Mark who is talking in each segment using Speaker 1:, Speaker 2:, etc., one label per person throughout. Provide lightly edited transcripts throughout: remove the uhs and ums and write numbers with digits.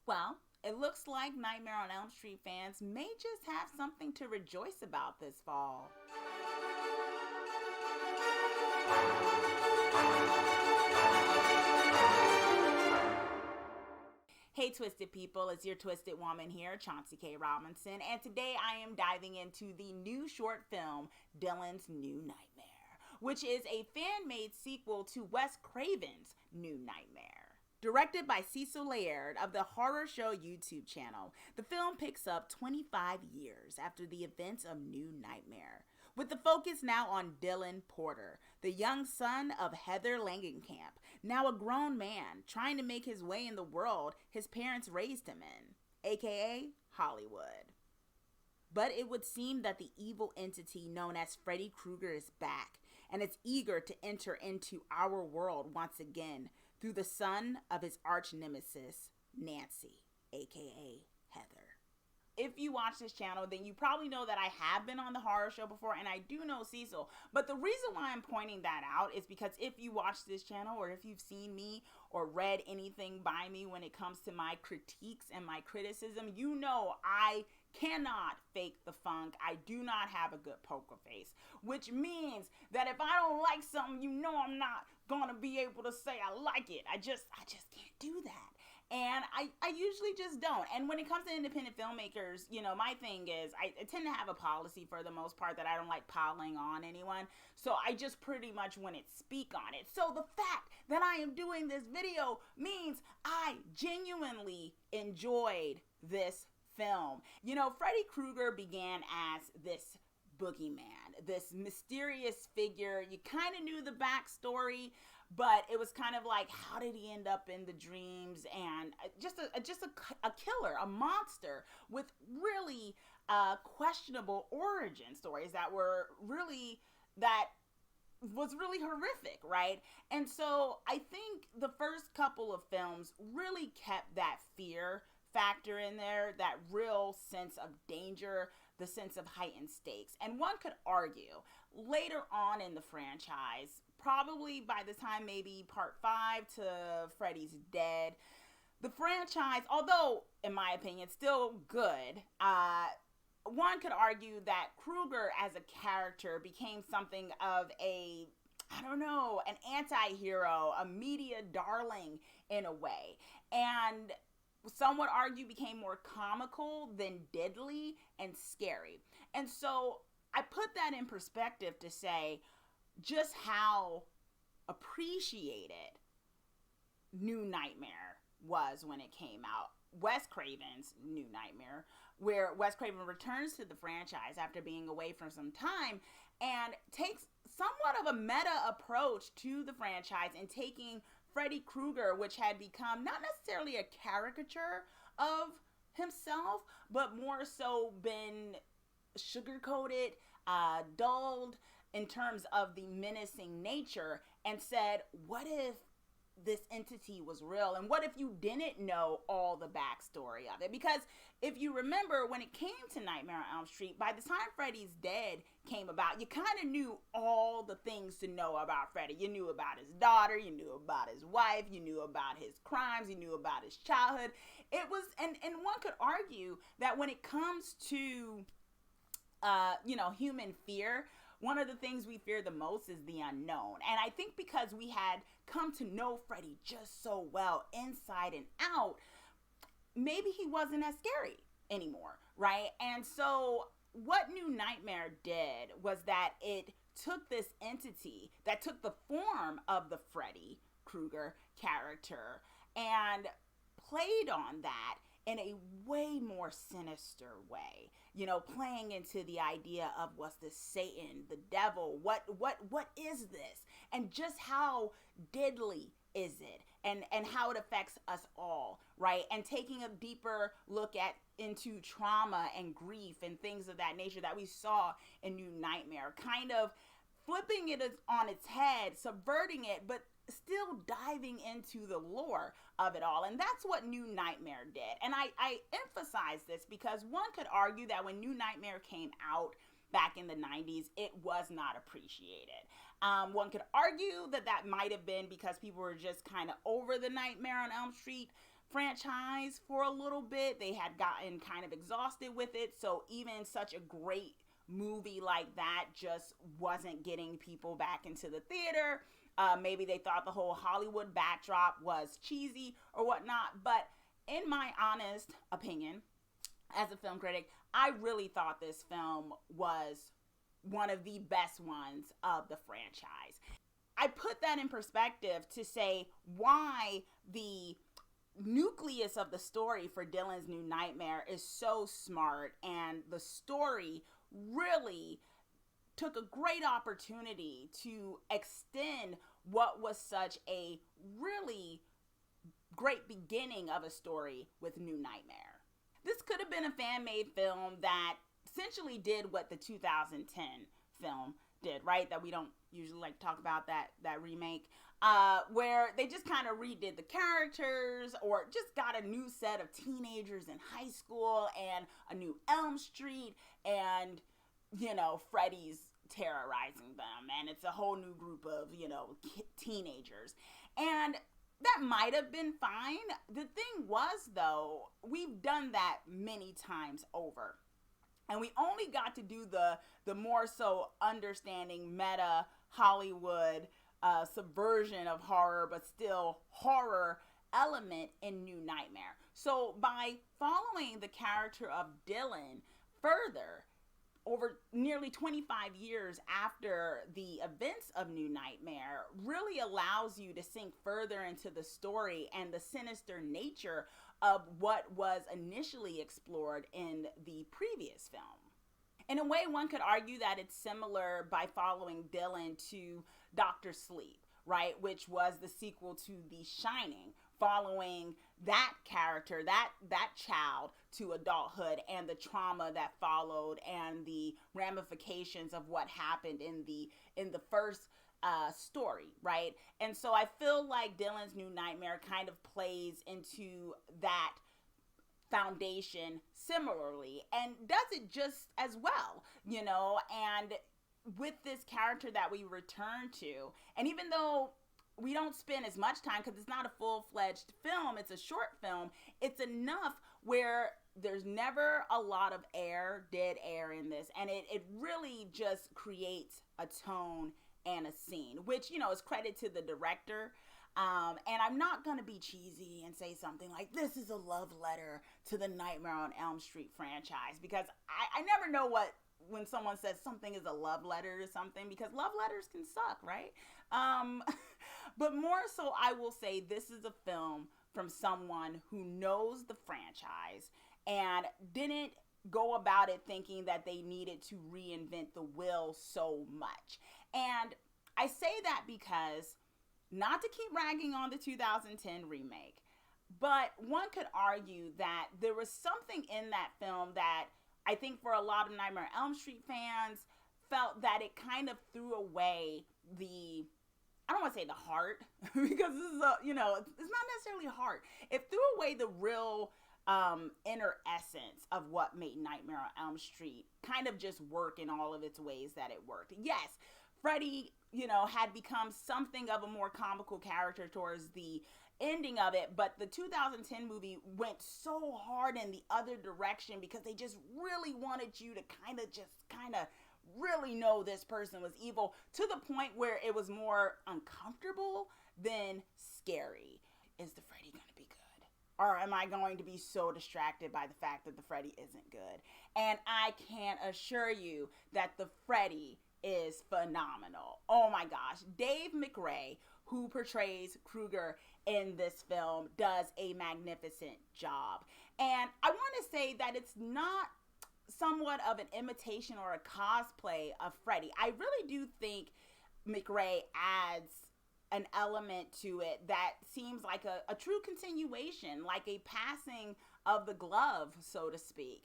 Speaker 1: Well, it looks like Nightmare on Elm Street fans may just have something to rejoice about this fall. Hey, Twisted People, it's your Twisted Woman here, Chauncey K. Robinson, and today I am diving into the new short film, Dylan's New Nightmare, which is a fan-made sequel to Wes Craven's New Nightmare. Directed by Cecil Laird of the Horror Show YouTube channel, the film picks up 25 years after the events of New Nightmare, with the focus now on Dylan Porter, the young son of Heather Langenkamp, now a grown man trying to make his way in the world his parents raised him in, aka Hollywood. But it would seem that the evil entity known as Freddy Krueger is back, and it's eager to enter into our world once again through the son of his arch nemesis, Nancy, aka Heather. If you watch this channel, then you probably know that I have been on the horror show before, and I do know Cecil. But the reason why I'm pointing that out is because if you watch this channel, or if you've seen me or read anything by me when it comes to my critiques and my criticism, you know I cannot fake the funk. I do not have a good poker face, which means that if I don't like something, you know I'm not gonna be able to say I like it. I just can't do that. And I usually just don't. And when it comes to independent filmmakers, you know, my thing is I tend to have a policy for the most part that I don't like piling on anyone. So I just pretty much wouldn't speak on it. So the fact that I am doing this video means I genuinely enjoyed this film. You know, Freddy Krueger began as this boogeyman, this mysterious figure. You kind of knew the backstory, but it was kind of like, how did he end up in the dreams? And just a killer, a monster with really questionable origin stories that was really horrific, right? And so I think the first couple of films really kept that fear factor in there, that real sense of danger, the sense of heightened stakes. And one could argue later on in the franchise, probably by the time maybe part 5 to Freddy's Dead, the franchise, although in my opinion still good, one could argue that Krueger as a character became something of an anti-hero, a media darling in a way. And some would argue became more comical than deadly and scary. And so I put that in perspective to say just how appreciated New Nightmare was when it came out. Wes Craven's New Nightmare, where Wes Craven returns to the franchise after being away for some time and takes somewhat of a meta approach to the franchise and taking Freddy Krueger, which had become not necessarily a caricature of himself, but more so been sugar-coated, dulled in terms of the menacing nature, and said, what if this entity was real? And what if you didn't know all the backstory of it? Because if you remember, when it came to Nightmare on Elm Street, by the time Freddy's Dead came about, you kind of knew all the things to know about Freddy. You knew about his daughter, you knew about his wife, you knew about his crimes, you knew about his childhood. It was, and one could argue that when it comes to human fear, one of the things we fear the most is the unknown. And I think because we had come to know Freddy just so well inside and out, maybe he wasn't as scary anymore, right? And so what New Nightmare did was that it took this entity that took the form of the Freddy Krueger character and played on that in a way more sinister way, playing into the idea of, what's this, Satan, the devil, what is this? And just how deadly is it? And how it affects us all, right? And taking a deeper look into trauma and grief and things of that nature that we saw in New Nightmare, kind of flipping it on its head, subverting it, but still diving into the lore of it all. And that's what New Nightmare did. And I emphasize this because one could argue that when New Nightmare came out back in the 90s, it was not appreciated. One could argue that might have been because people were just kind of over the Nightmare on Elm Street franchise for a little bit. They had gotten kind of exhausted with it. So even such a great movie like that just wasn't getting people back into the theater. Maybe they thought the whole Hollywood backdrop was cheesy or whatnot. But in my honest opinion, as a film critic, I really thought this film was one of the best ones of the franchise. I put that in perspective to say why the nucleus of the story for Dylan's New Nightmare is so smart, and the story really took a great opportunity to extend what was such a really great beginning of a story with New Nightmare. This could have been a fan-made film that essentially did what the 2010 film did, right? That we don't usually like to talk about that remake, where they just kind of redid the characters, or just got a new set of teenagers in high school, and a new Elm Street, and, you know, Freddy's terrorizing them, and it's a whole new group of, you know, teenagers. And that might have been fine. The thing was, though, we've done that many times over. And we only got to do the more so understanding meta Hollywood subversion of horror, but still horror element in New Nightmare. So by following the character of Dylan further, over nearly 25 years after the events of New Nightmare, really allows you to sink further into the story and the sinister nature of what was initially explored in the previous film. In a way, one could argue that it's similar by following Dylan to Dr. Sleep, right? Which was the sequel to The Shining, following that character, that child, to adulthood, and the trauma that followed, and the ramifications of what happened in the first story, right? And so I feel like Dylan's New Nightmare kind of plays into that foundation similarly, and does it just as well, you know. And with this character that we return to, and even though we don't spend as much time, because it's not a full-fledged film, it's a short film, it's enough where there's never a lot of dead air in this, and it really just creates a tone and a scene, which, you know, is credit to the director. And I'm not going to be cheesy and say something like, this is a love letter to the Nightmare on Elm Street franchise, because I never know when someone says something is a love letter to something, because love letters can suck, right? But more so, I will say this is a film from someone who knows the franchise and didn't go about it thinking that they needed to reinvent the wheel so much. And I say that because, not to keep ragging on the 2010 remake, but one could argue that there was something in that film that I think for a lot of Nightmare on Elm Street fans felt that it kind of threw away I don't want to say the heart, because this is it's not necessarily heart. It threw away the real inner essence of what made Nightmare on Elm Street kind of just work in all of its ways that it worked. Yes, Freddy, had become something of a more comical character towards the ending of it, but the 2010 movie went so hard in the other direction because they just really wanted you to kind of really know this person was evil, to the point where it was more uncomfortable than scary. Is the Freddy going to be good? Or am I going to be so distracted by the fact that the Freddy isn't good? And I can assure you that the Freddy is phenomenal. Oh my gosh. Dave McRae, who portrays Krueger in this film, does a magnificent job. And I want to say that it's not somewhat of an imitation or a cosplay of Freddy. I really do think McRae adds an element to it that seems like a true continuation, like a passing of the glove, so to speak.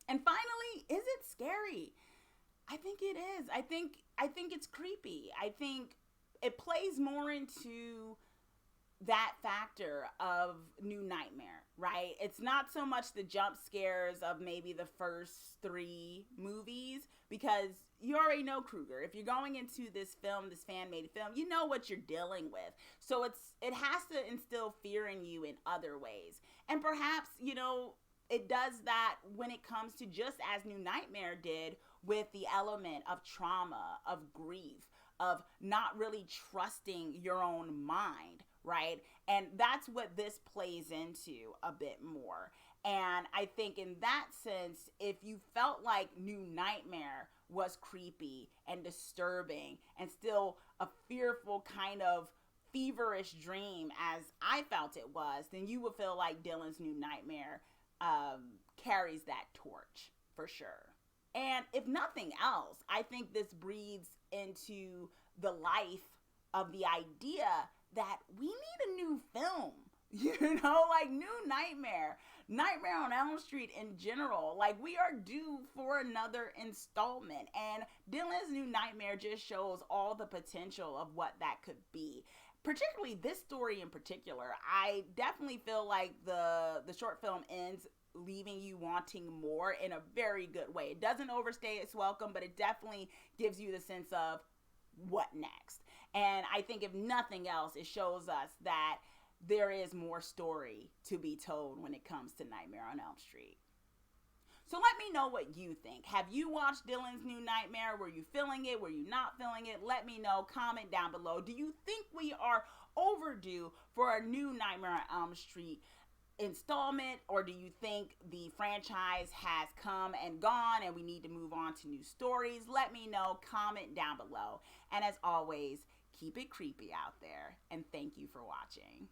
Speaker 1: And finally, is it scary? I think it is. I think it's creepy. I think it plays more into that factor of New Nightmare, right? It's not so much the jump scares of maybe the first 3 movies, because you already know Krueger. If you're going into this film, this fan-made film, you know what you're dealing with. So it has to instill fear in you in other ways. And perhaps, it does that when it comes to, just as New Nightmare did, with the element of trauma, of grief, of not really trusting your own mind, right? And that's what this plays into a bit more. And I think in that sense, if you felt like New Nightmare was creepy and disturbing and still a fearful kind of feverish dream as I felt it was, then you would feel like Dylan's New Nightmare carries that torch for sure. And if nothing else, I think this breathes into the life of the idea that we need a new film. Like New Nightmare, Nightmare on Elm Street in general. Like, we are due for another installment. And Dylan's New Nightmare just shows all the potential of what that could be. Particularly this story in particular. I definitely feel like the short film ends leaving you wanting more in a very good way. It doesn't overstay its welcome, but it definitely gives you the sense of what next. And I think if nothing else, it shows us that there is more story to be told when it comes to Nightmare on Elm Street. So let me know what you think. Have you watched Dylan's New Nightmare? Were you feeling it? Were you not feeling it? Let me know. Comment down below. Do you think we are overdue for a new Nightmare on Elm Street installment, or do you think the franchise has come and gone and we need to move on to new stories? Let me know. Comment down below. And as always, keep it creepy out there, and thank you for watching.